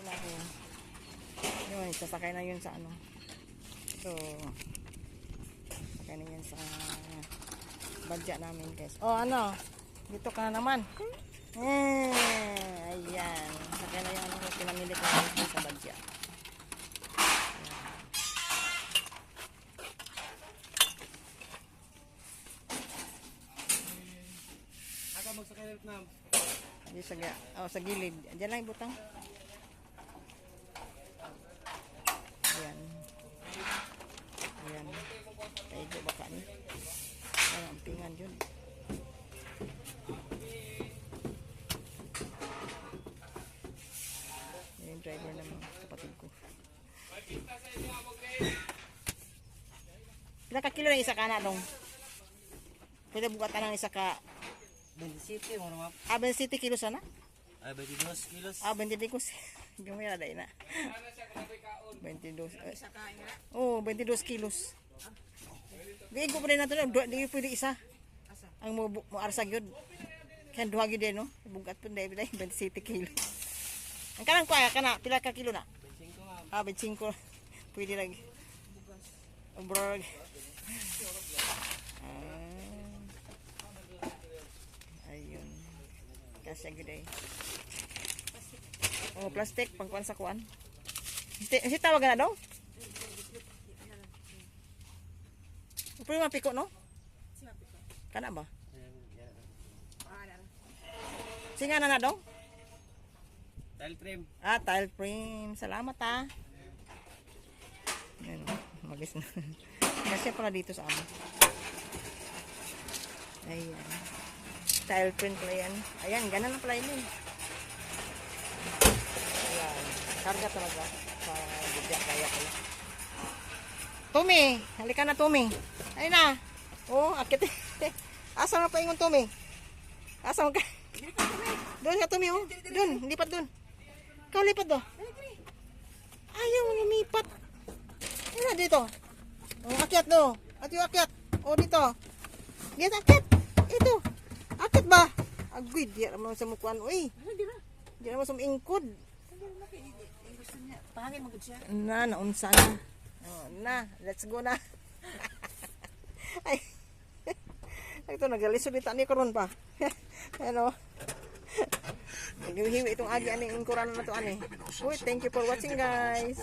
laki. Yun, sasakay na yun sa ano. So, sakay na yun sa badya namin guys. Oh, ano? Dito ka na naman. Ayan. Sakay na yung ano, pinamili ko sa badya. Aka magsakay na Vietnam. Di sa gilid. Diyan lang ibutang. Ayan. Ayan. Kaigo baka ni. Ayan, ang pingan yun. Ayan yung driver naman, kapatid ko. Pila ka kilo na isa ka na dong? Pila bugatan ng isa ka? 27 mo naman. 27 kilos sana? 22 kilos. 22 kilos. Gumira dahil na. 22. Oh, 22 kilos. Diin ko pa rin natin. Di pwede isa. Ang mo arsag yun. Kaya duha yun din, no? Bugat po dahil 27 kilos. Ang kanang kuya, kana, pila ka kilo na? 25 nga. 25. Pwede lagi. Brog. Ayun. Kasya gud ay. Oh, plastic pangkuan sa kuan. Si tawag na daw? Pwede mapiko, no? Kana ba? Singa na daw? Tile frame. Ah, tile frame. Salamat ah. Ayan, magis na. Kasi pala dito sa amin. Ayan. Tile frame pala yan. Ayan, ganun lang pala yun eh. Ayan. Karga talaga. Sa bidya, kaya pala. Tumi! Halika na, Tumi. Ayun na. Oh, akit. Asa na pa ingon, Tumi? Asa mo ka? Doon ka, Tumi, oh. Doon, lipat doon. Ikaw lipat do. Ayaw mo lumipat. Ayun na dito. Oh, akyat do. At yung akyat. Oh, dito. Dito, akyat. Ito. Akyat ba? Agwid. Di naman sa mukuan. Uy. Di naman sa ingkod. Na, naunsa na. Oh, na, let's go na. Ay. Ito, nagalisulita ni karon pa. Ano? Hiwi itong agi aning ingkuran na to ani. Uy, thank you for watching guys.